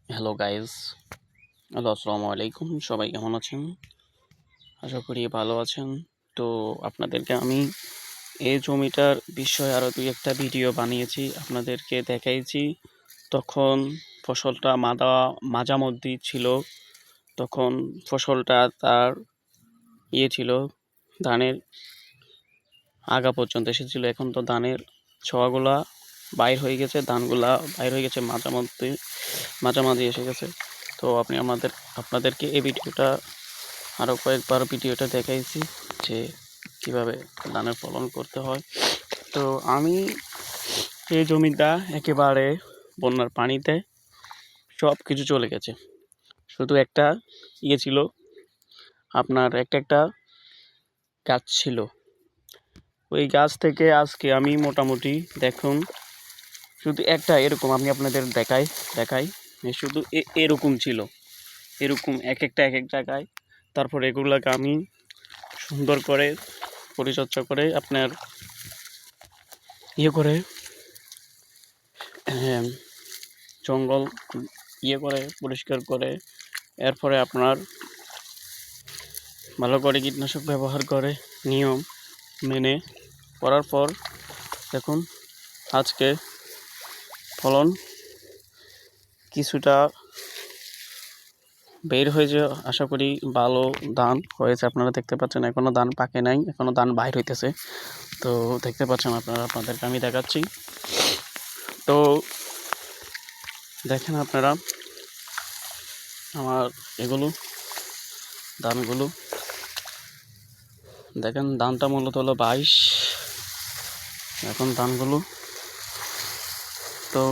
Hello guys, আসসালামু আলাইকুম। সবাই কেমন আছেন? আশা করি ভালো আছেন। তো আপনাদেরকে আমি এই জমিটার বিষয়ে আরও দুই একটা ভিডিও বানিয়েছি, আপনাদেরকে দেখাইছি। তখন ফসলটা মাঝামধ্যি ছিল, তখন ফসলটা তার ছিল, ধানের আগা পর্যন্ত এসেছিল। এখন তো ধানের ছোয়াগুলা বাইর হয়ে গেছে, ধানগুলা বাইর হয়ে গেছে, মাঝামাঝি এসে গেছে। তো আপনাদেরকে এই ভিডিওটা আরও কয়েকবার ভিডিওটা দেখাইছি যে কিভাবে ধানের ফলন করতে হয়। তো আমি এই জমিটা একেবারে বন্যার পানিতে সব কিছু চলে গেছে, শুধু একটা ছিল, আপনার একটা গাছ ছিল। ওই গাছ থেকে আজকে আমি মোটামুটি দেখুন, শুধু একটা এরকম আমি আপনাদের দেখাই শুধু এরকম ছিল, এরকম এক এক জায়গায়। তারপর এগুলোকে আমি সুন্দর করে পরিচর্যা করে আপনার করে জঙ্গল করে পরিষ্কার করে, এরপরে আপনার ভালো করে কীটনাশক ব্যবহার করে নিয়ম মেনে করার পর দেখুন আজকে ফলন কিছুটা বের হয়েছে। আশা করি ভালো ধান হয়েছে। আপনারা দেখতে পাচ্ছেন এখনও ধান পাকে নাই, এখনও ধান বাইর হইতেছে। তো দেখতে পাচ্ছেন আপনাদেরকে আমি দেখাচ্ছি। তো দেখেন আপনারা আমার এগুলো ধানগুলো দেখেন, ধানটা মূলত হলো 22 এখন ধানগুলো। তো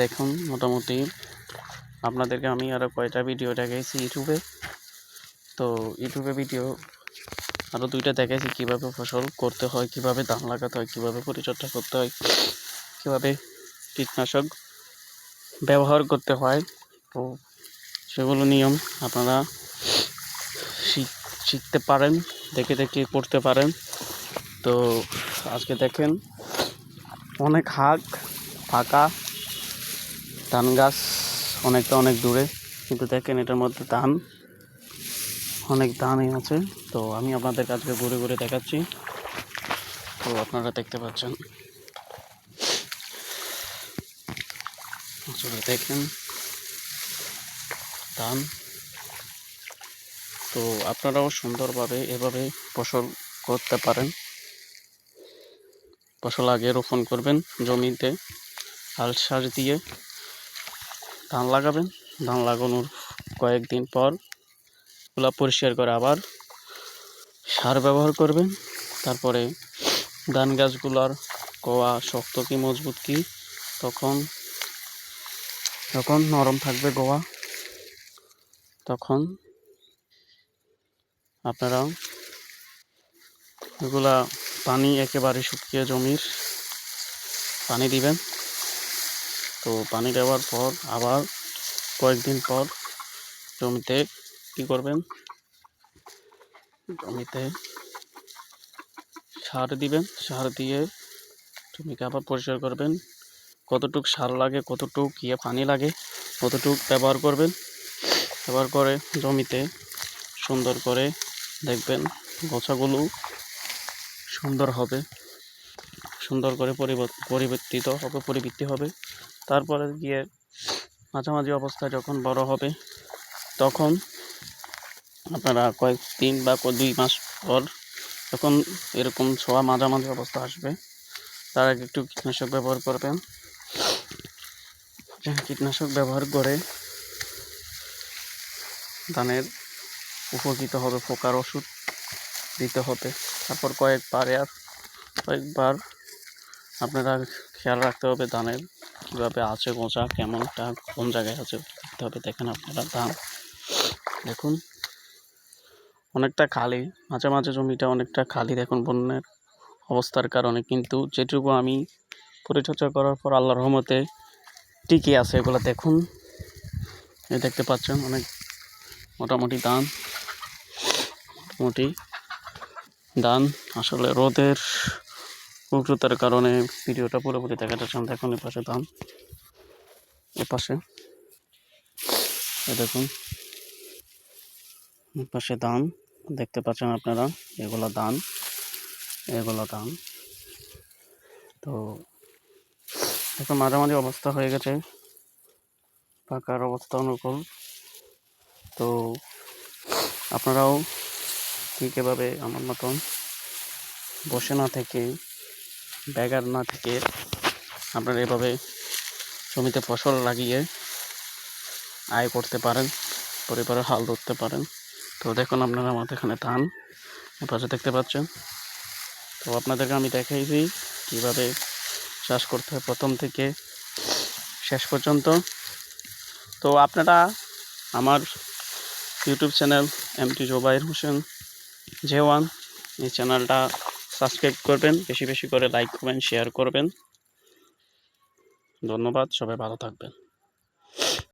দেখুন মোটামুটি আপনাদেরকে আমি আরও কয়টা ভিডিও দেখাইছি ইউটিউবে। তো ইউটিউবে ভিডিও আরও দুইটা দেখাইছি কীভাবে ফসল করতে হয়, কীভাবে ধান লাগাতে হয়, কীভাবে পরিচর্যা করতে হয়, কীভাবে কীটনাশক ব্যবহার করতে হয়। তো সেগুলো নিয়ম আপনারা শিখতে পারেন, দেখে করতে পারেন। তো আজকে দেখেন অনেক ফাঁকা ধান গাছ, অনেক দূরে, কিন্তু দেখেন এটার মধ্যে অনেক ধানই আছে। তো আমি আপনাদের কাছে ঘুরে দেখাচ্ছি। তো আপনারা দেখতে পাচ্ছেন, আসলে দেখেন ধান। তো আপনারাও সুন্দরভাবে এভাবে ফসল করতে পারেন। ফসল আগে রোপণ করবেন, জমিতে হাল সার দিয়ে ধান লাগাবেন। ধান লাগানোর কয়েকদিন পর ওগুলা পরিষ্কার করে আবার সার ব্যবহার করবেন। তারপরে ধান গাছগুলার কোয়া শক্ত কি মজবুত কি, তখন নরম থাকবে গোয়া, তখন আপনারা এগুলা পানি একেবারে শুকিয়ে জমির পানি দিবেন। তো পানি দেওয়ার পর আবার কয়েকদিন পর জমিতে কি করবেন, জমিতে সার দিবেন। সার দিয়ে জমিকে আবার পরিষ্কার করবেন। কতটুক সার লাগে, কতটুক পানি লাগে, কতটুক ব্যবহার করবেন। ব্যবহার করে জমিতে সুন্দর করে দেখবেন গোছাগুলো সুন্দর হবে, সুন্দর করে পরিবৃত্তি হবে। তারপরে গিয়ে মাঝামাঝি অবস্থায় যখন বড় হবে, তখন আপনারা কয়েকদিন বা 2 মাস পর যখন এরকম ছোঁয়া মাঝামাঝি অবস্থা আসবে, তার আগে একটু কীটনাশক ব্যবহার করবেন। কীটনাশক ব্যবহার করে ধানের উপকৃত হবে, পোকার ওষুধ দিতে হবে। তারপর কয়েকবার আপনারা খেয়াল রাখতে হবে ধানের কীভাবে আছে, গোঁচা কেমনটা, কোন জায়গায় আছে দেখতে হবে। দেখেন আপনারা ধান দেখুন অনেকটা খালি, মাঝে জমিটা অনেকটা খালি দেখুন বন্যার অবস্থার কারণে, কিন্তু যেটুকু আমি পরিচর্যা করার পর আল্লাহর রহমতে টিকে আছে এগুলো দেখুন। দেখতে পাচ্ছেন অনেক মোটামুটি ধান আসলে রোদের উগ্রতার কারণে ভিডিওটা পুরোপুরি দেখা যাচ্ছে। দেখুন এই পাশে ধান, এপাশে দেখুন, এপাশে ধান দেখতে পাচ্ছেন আপনারা, এগুলো ধান, তো এখন মাঝামাঝি অবস্থা হয়ে গেছে, পাকার অবস্থা অনুকূল। তো আপনারাও ঠিক এভাবে আমার মতন বসে না থেকে, বেকার না থেকে আপনারা এভাবে জমিতে ফসল লাগিয়ে আয় করতে পারেন, পরিবারের হাল ধরতে পারেন। তো দেখুন আপনারা আমাদের এখানে ধান এপাশে দেখতে পাচ্ছেন। তো আপনাদেরকে আমি দেখাইছি কীভাবে চাষ করতে হয় প্রথম থেকে শেষ পর্যন্ত। তো আপনারা আমার YouTube channel MT Zobayer Hossain J1 এই চ্যানেলটা সাবস্ক্রাইব করবেন, বেশি বেশি করে লাইক করবেন, শেয়ার করবেন। ধন্যবাদ, সবাই ভালো থাকবেন।